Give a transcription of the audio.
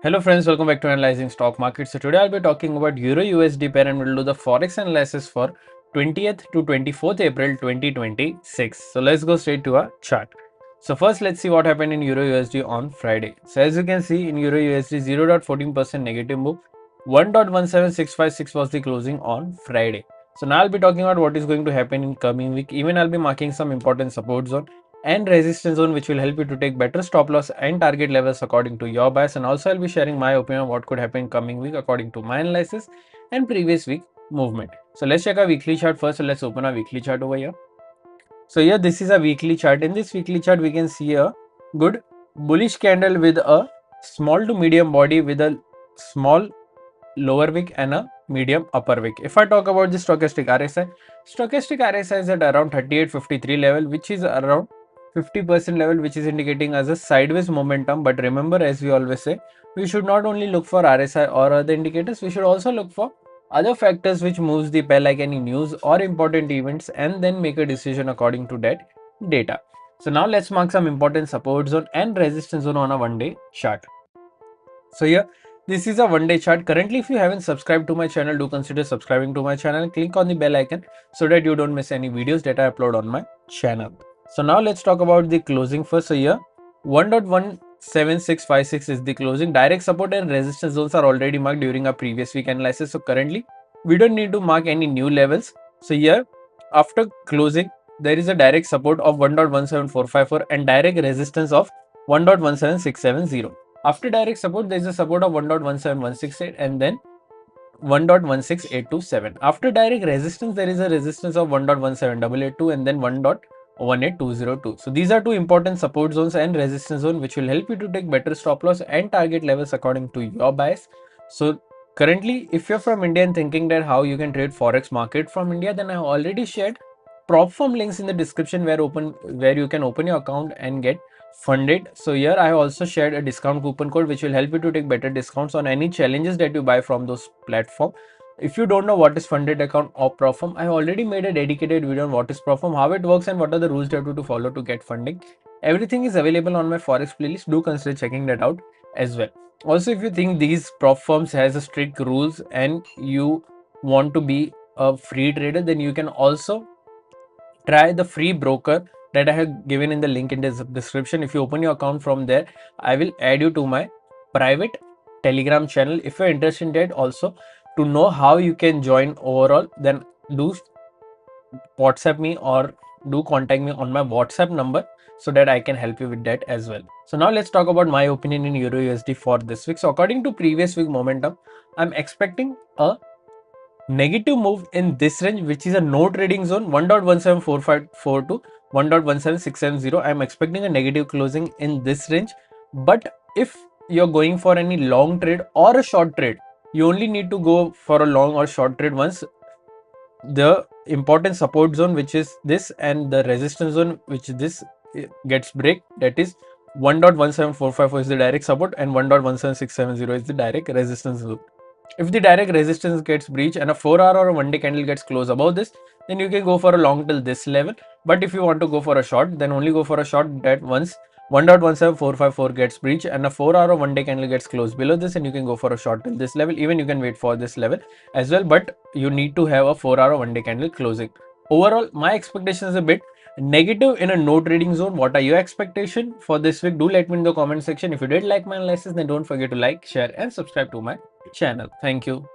Hello friends, welcome back to Analyzing Stock Market. So today I'll be talking about Euro USD pair and we'll do the Forex analysis for 20th to 24th April 2026. So let's go straight to our chart. So first let's see what happened in Euro USD on Friday. So as you can see in Euro USD 0.14% negative move, 1.17656 was the closing on Friday. So now I'll be talking about what is going to happen in coming week. Even I'll be marking some important support zone and resistance zone, which will help you to take better stop loss and target levels according to your bias. And also I'll be sharing my opinion on what could happen in coming week according to my analysis and previous week movement. So let's check our weekly chart first. So let's open our weekly chart over here. So here this is a weekly chart. In this weekly chart we can see a good bullish candle with a small to medium body with a small lower wick and a medium upper wick. If I talk about the stochastic RSI is at around 3853 level, which is around 50% level, which is indicating as a sideways momentum. But remember, as we always say, we should not only look for RSI or other indicators, we should also look for other factors which moves the pair, like any news or important events, and then make a decision according to that data. So now let's mark some important support zone and resistance zone on a 1-day chart. So here, this is a 1-day chart. Currently, if you haven't subscribed to my channel, do consider subscribing to my channel. Click on the bell icon so that you don't miss any videos that I upload on my channel. So now let's talk about the closing first. So here, 1.17656 is the closing. Direct support and resistance zones are already marked during our previous week analysis. So currently, we don't need to mark any new levels. So here, after closing, there is a direct support of 1.17454 and direct resistance of 1.17670. After direct support, there is a support of 1.17168 and then 1.16827. After direct resistance, there is a resistance of 1.17882 and then 1.18202. So these are two important support zones and resistance zone which will help you to take better stop loss and target levels according to your bias. So currently, if you're from India and thinking that how you can trade Forex market from India, then I have already shared prop firm links in the description where you can open your account and get funded. So here I have also shared a discount coupon code which will help you to take better discounts on any challenges that you buy from those platform. If you don't know what is funded account or prop firm, I have already made a dedicated video on what is prop firm, how it works, and what are the rules that you have to follow to get funding. Everything is available on my Forex playlist. Do consider checking that out as well. Also, if you think these prop firms has a strict rules and you want to be a free trader, then you can also try the free broker that I have given in the link in the description. If you open your account from there, I will add you to my private Telegram channel. If you're interested in that also, to know how you can join overall, then do WhatsApp me or do contact me on my WhatsApp number so that I can help you with that as well. So now let's talk about my opinion in Euro USD for this week. So according to previous week momentum, I'm expecting a negative move in this range, which is a no trading zone 1.17454 to 1.17670. I'm expecting a negative closing in this range. But if you're going for any long trade or a short trade, you only need to go for a long or short trade once the important support zone, which is this, and the resistance zone, which this gets break, that is 1.17454 is the direct support and 1.17670 is the direct resistance zone. If the direct resistance gets breached and a 4-hour or a 1-day candle gets closed above this, then you can go for a long till this level. But if you want to go for a short, then only go for a short that once 1.17454 gets breached and a 4-hour or 1-day candle gets closed below this, and you can go for a short till this level. Even you can wait for this level as well, but you need to have a 4-hour or 1-day candle closing. Overall, my expectation is a bit negative in a no trading zone. What are your expectations for this week? Do let me in the comment section. If you did like my analysis, then don't forget to like, share and subscribe to my channel. Thank you.